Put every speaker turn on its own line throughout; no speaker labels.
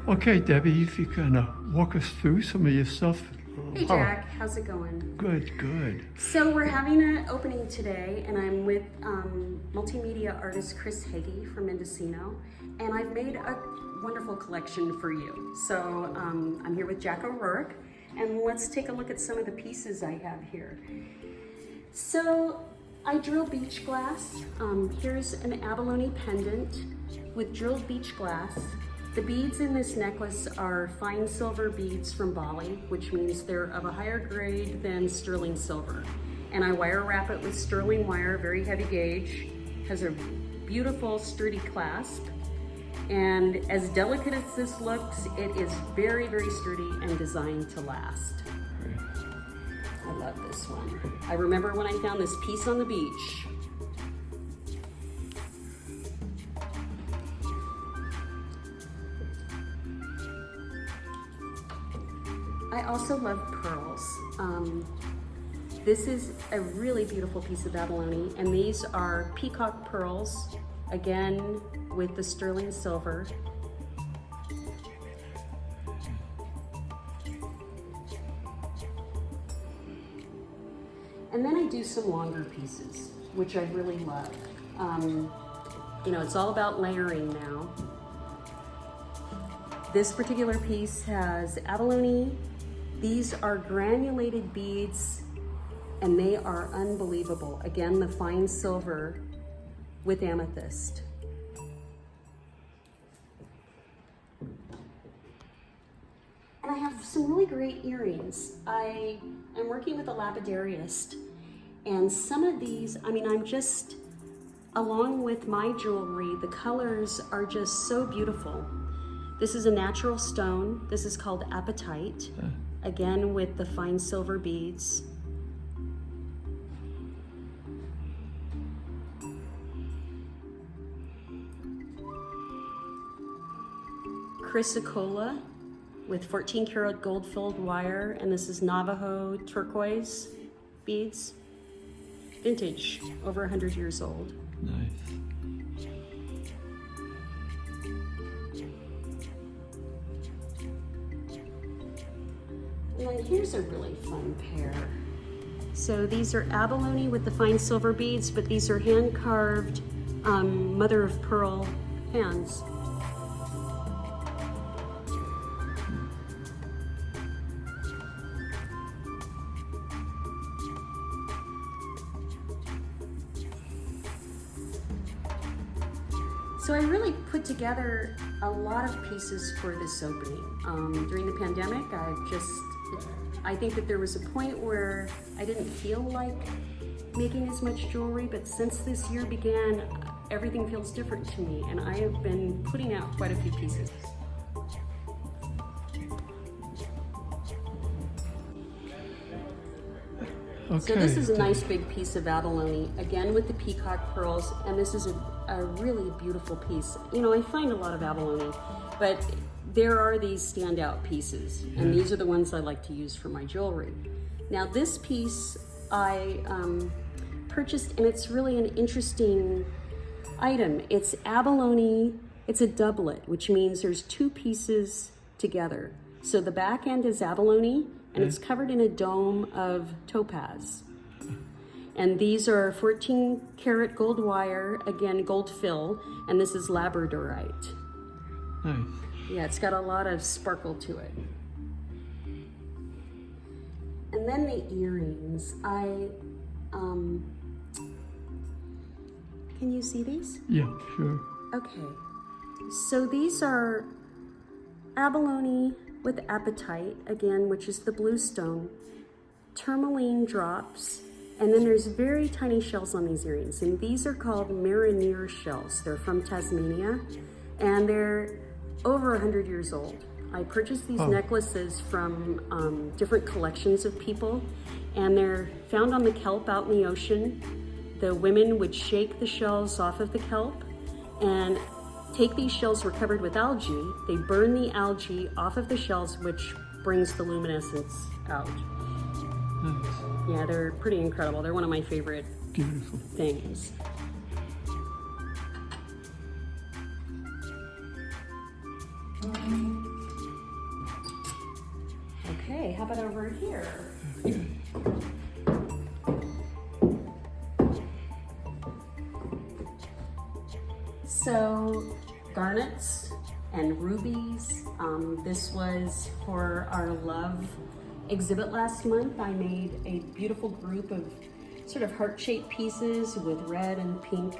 Okay, Debbie, if you can walk us through some of your stuff.
Hey Jack, how's it going?
Good, good.
So we're having an opening today, and I'm with multimedia artist Hagie from Mendocino, and I've made a wonderful collection for you. So I'm here with Jack O'Rourke, and let's take a look at some of the pieces I have here. So I drill beach glass. Here's an abalone pendant with drilled beach glass. The beads in this necklace are fine silver beads from Bali, which means they're of a higher grade than sterling silver. And I wire wrap it with sterling wire, very heavy gauge, has a beautiful sturdy clasp. And as delicate as this looks, it is very, very sturdy and designed to last. I love this one. I remember when I found this piece on the beach. I also love pearls. This is a really beautiful piece of abalone, and these are peacock pearls, again with the sterling silver. And then I do some longer pieces, which I really love. You know, it's all about layering now. This particular piece has abalone. These are granulated beads, and they are unbelievable. Again, the fine silver with amethyst. And I have some really great earrings. I am working with a lapidariist, and some of these, I mean, I'm just, along with my jewelry, the colors are just so beautiful. This is a natural stone. This is called apatite. Again, with the fine silver beads. Chrysocolla with 14 karat gold filled wire, and this is Navajo turquoise beads. Vintage, over 100 years old.
Nice.
And here's a really fun pair. So these are abalone with the fine silver beads, but these are hand-carved mother of pearl hands. So I really put together a lot of pieces for this opening. During the pandemic, I think that there was a point where I didn't feel like making as much jewelry, but since this year began, everything feels different to me, and I have been putting out quite a few pieces.
Okay.
So this is a nice big piece of abalone, again with the peacock pearls, and this is a really beautiful piece. You know, I find a lot of abalone, but there are these standout pieces, and these are the ones I like to use for my jewelry. Now this piece I purchased, and it's really an interesting item. It's abalone, it's a doublet, which means there's two pieces together. So the back end is abalone, and it's covered in a dome of topaz. And these are 14 karat gold wire, again gold fill, and this is labradorite.
Nice.
Yeah, it's got a lot of sparkle to it. And then the earrings, can you see these?
Yeah, sure.
Okay, so these are abalone with apatite, again, which is the blue stone, tourmaline drops, and then there's very tiny shells on these earrings, and these are called marinere shells. They're from Tasmania, and they're over 100 years old. I purchased these necklaces from different collections of people, and they're found on the kelp out in the ocean. The women would shake the shells off of the kelp and these shells were covered with algae. They burn the algae off of the shells, which brings the luminescence out.
Nice.
Yeah, they're pretty incredible. They're one of my favorite
Beautiful.
things. Okay, how about over here?
Okay.
So, garnets and rubies. This was for our love exhibit last month. I made a beautiful group of sort of heart-shaped pieces with red and pink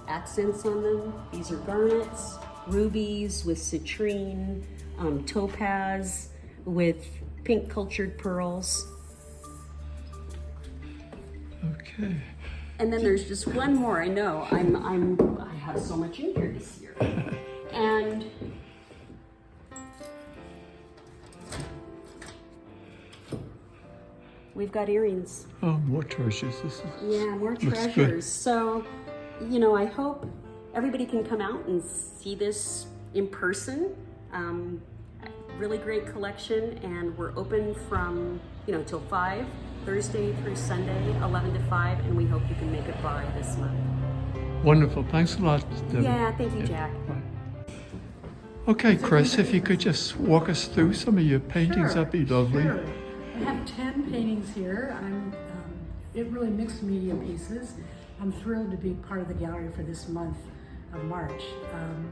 accents on them. These are garnets, rubies with citrine, topaz with pink cultured pearls.
Okay.
And then there's just one more. I know I have so much in here this year. And we've got earrings.
Oh, more treasures. This is,
Yeah, more
looks
treasures.
good.
So, you know, I hope everybody can come out and see this in person. Really great collection, and we're open from, till 5, Thursday through Sunday, 11 to 5, and we hope you can make it by this month.
Wonderful. Thanks a lot, Deborah.
Yeah, thank you, Jack.
Bye. Okay, Chris, if you could just walk us through some of your paintings, that'd be lovely.
Sure. I have 10 paintings here. It really mixed media pieces. I'm thrilled to be part of the gallery for this month of March.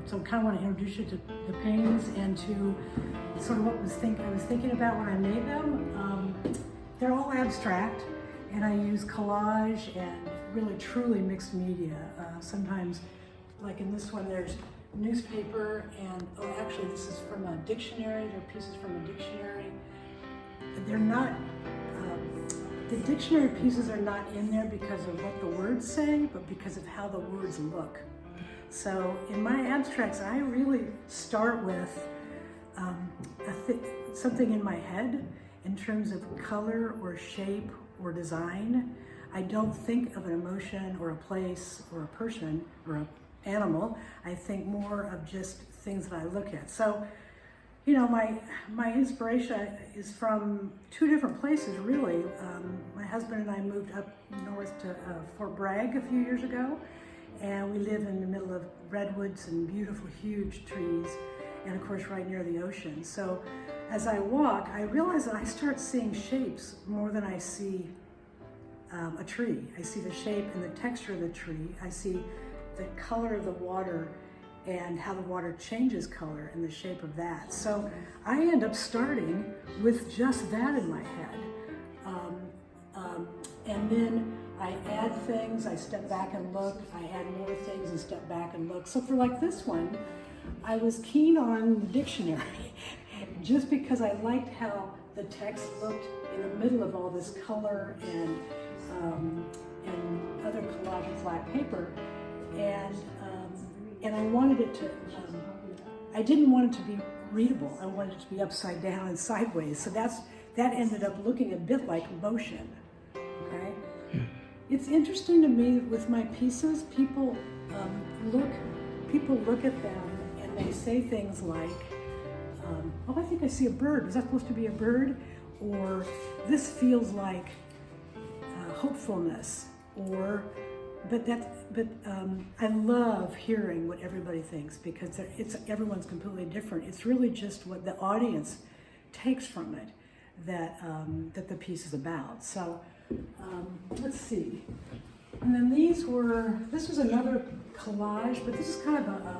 So I kind of want to introduce you to the paintings and to sort of what I was thinking about when I made them. They're all abstract, and I use collage and really truly mixed media. Sometimes, like in this one, there's newspaper and, actually this is from a dictionary. They're pieces from a dictionary. They're not, the dictionary pieces are not in there because of what the words say, but because of how the words look. So in my abstracts, I really start with something in my head in terms of color or shape or design. I don't think of an emotion or a place or a person or an animal. I think more of just things that I look at. So, my inspiration is from two different places, really. My husband and I moved up north to Fort Bragg a few years ago, and we live in the middle of redwoods and beautiful, huge trees, and of course right near the ocean. So as I walk, I realize that I start seeing shapes more than I see a tree. I see the shape and the texture of the tree. I see the color of the water and how the water changes color and the shape of that. So I end up starting with just that in my head. And then I add things, I step back and look, I add more things and step back and look. So for like this one, I was keen on the dictionary just because I liked how the text looked in the middle of all this color and other collage of black paper. And I wanted it to, I didn't want it to be readable. I wanted it to be upside down and sideways. So that ended up looking a bit like motion, okay? It's interesting to me with my pieces, people look at them and they say things like, oh, I think I see a bird. Was that supposed to be a bird? Or this feels like hopefulness, or but I love hearing what everybody thinks because everyone's completely different. It's really just what the audience takes from it that the piece is about. So let's see. And then this was another collage, but this is kind of a, I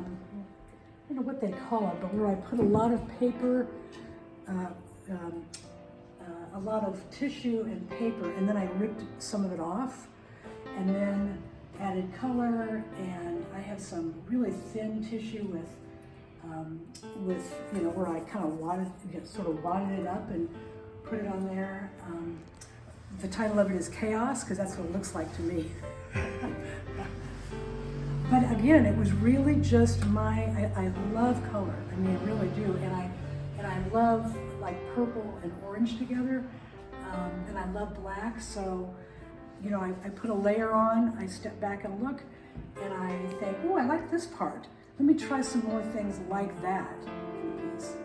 don't know what they call it, but where I put a lot of paper, a lot of tissue and paper, and then I ripped some of it off, and then added color, and I have some really thin tissue with where I kind of wadded it up and put it on there. The title of it is Chaos, because that's what it looks like to me. But again, it was really just I love color. I mean, I really do, and I love like purple and orange together, and I love black. So, I put a layer on. I step back and look, and I think, oh, I like this part. Let me try some more things like that in the piece.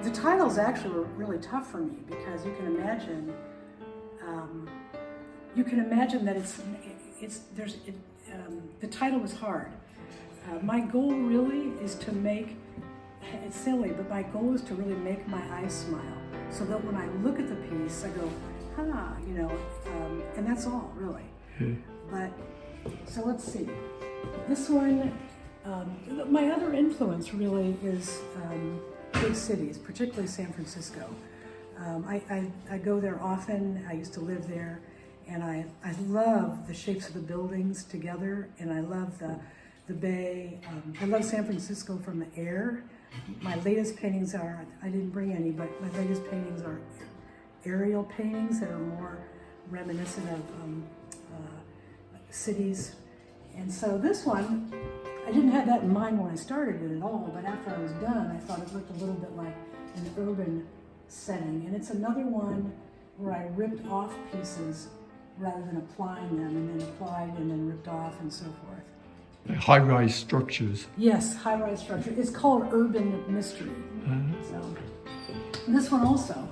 The titles actually were really tough for me because you can imagine that the title was hard. My goal really is to make, it's silly, but my goal is to really make my eyes smile. So that when I look at the piece, I go, you know, and that's all really. But, so let's see. This one, my other influence really is big cities, particularly San Francisco. I go there often. I used to live there, and I love the shapes of the buildings together, and I love the bay. I love San Francisco from the air. My latest paintings are, I didn't bring any, but my latest paintings are aerial paintings that are more reminiscent of cities. And so this one, I didn't have that in mind when I started it at all, but after I was done, I thought it looked a little bit like an urban setting. And it's another one where I ripped off pieces rather than applying them, and then applied and then ripped off and so forth.
High-rise structures.
Yes, high-rise structure. It's called Urban Mystery. So, this one also.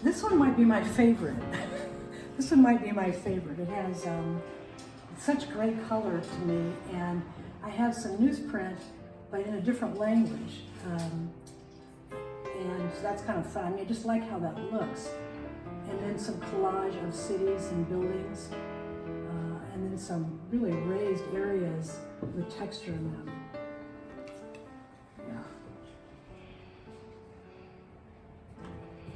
This one might be my favorite. This one might be my favorite. It has such great color to me, and I have some newsprint, but in a different language. And so that's kind of fun. I mean, I just like how that looks. And then some collage of cities and buildings, and then some really raised areas with texture in them. Yeah.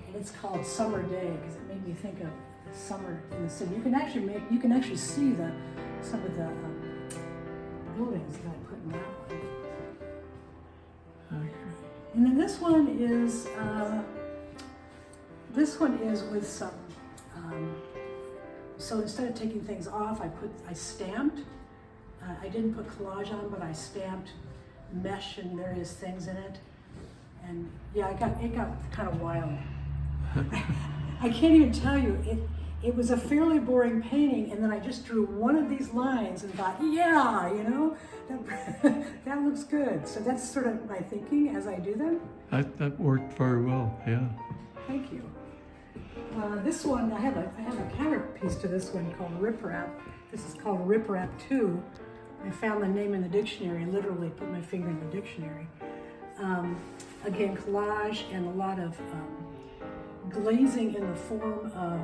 And it's called Summer Day because it made me think of the summer in the city. You can actually see some of the buildings that I put in that one.
Okay.
And then this one is with some, so instead of taking things off, I stamped. I didn't put collage on, but I stamped mesh and various things in it. And yeah, it got kind of wild. I can't even tell you, it was a fairly boring painting, and then I just drew one of these lines and thought, yeah, you know, that looks good. So that's sort of my thinking as I do them.
That worked very well, yeah.
Thank you. This one, I have a counterpiece to this one called Rip Rap. This is called Rip Rap 2. I found the name in the dictionary and literally put my finger in the dictionary. Again, collage and a lot of glazing in the form of,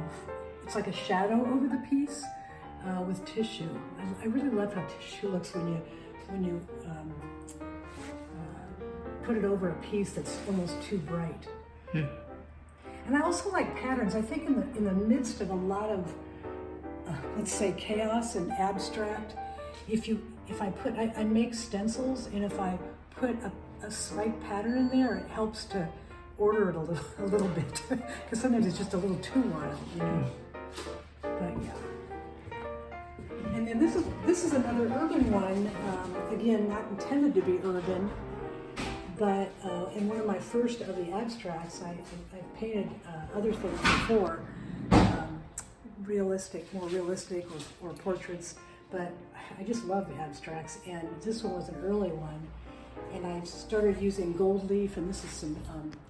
it's like a shadow over the piece with tissue. I really love how tissue looks when you put it over a piece that's almost too bright.
Yeah.
And I also like patterns. I think in the midst of a lot of, let's say, chaos and abstract, I make stencils, and if I put a slight pattern in there, it helps to order it a little bit, because sometimes it's just a little too wild, you know. But yeah. And then this is another urban one. Again, not intended to be urban. But in one of my first of the abstracts, I painted other things before, more realistic or portraits, but I just love abstracts, and this one was an early one. And I started using gold leaf, and this is some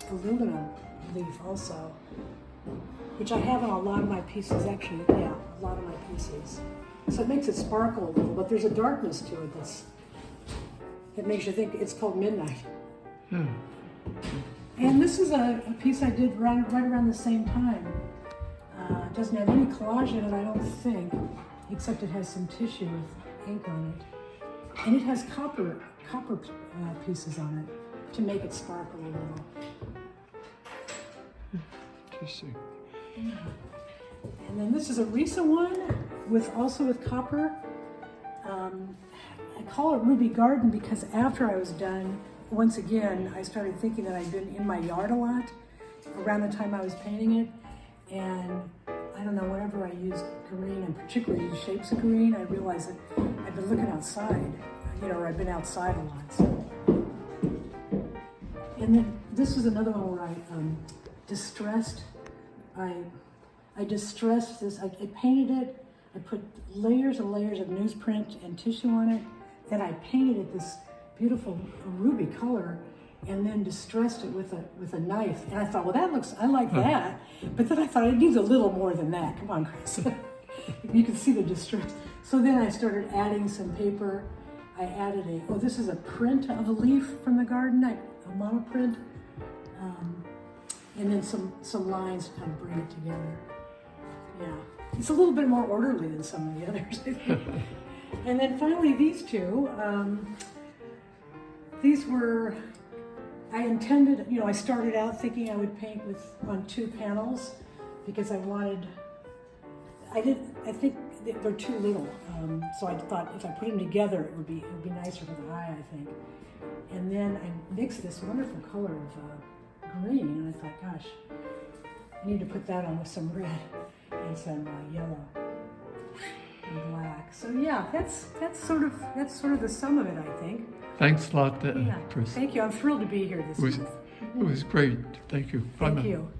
aluminum leaf also, which I have on a lot of my pieces, actually, yeah, a lot of my pieces. So it makes it sparkle a little, but there's a darkness to it that makes you think it's called midnight.
Yeah.
And this is a piece I did right around the same time. It doesn't have any collage in it, I don't think, except it has some tissue with ink on it. And it has copper pieces on it to make it sparkle a little.
Interesting.
Yeah. And then this is a recent one also with copper. I call it Ruby Garden because after I was done, once again, I started thinking that I'd been in my yard a lot around the time I was painting it. And I don't know, whenever I used green, and particularly the shapes of green, I realized that I've been looking outside, or I've been outside a lot. So. And then this was another one where I distressed this, I painted it, I put layers and layers of newsprint and tissue on it, then I painted it this beautiful ruby color, and then distressed it with a knife. And I thought, well, I like that. But then I thought it needs a little more than that. Come on, Chris. You can see the distress. So then I started adding some paper. I added this is a print of a leaf from the garden, a monoprint. And then some lines to kind of bring it together. Yeah, it's a little bit more orderly than some of the others, I think. And then finally these two, these were, I intended, I started out thinking I would paint on 2 panels because I think they're too little. So I thought if I put them together, it would be nicer for the eye, I think. And then I mixed this wonderful color of green, and I thought, gosh, I need to put that on with some red and some yellow and black. So yeah, that's sort of the sum of it, I think.
Thanks a lot,
Yeah.
Chris.
Thank you. I'm thrilled to be here this month.
It was great. Thank you. Bye
Thank
now.
you.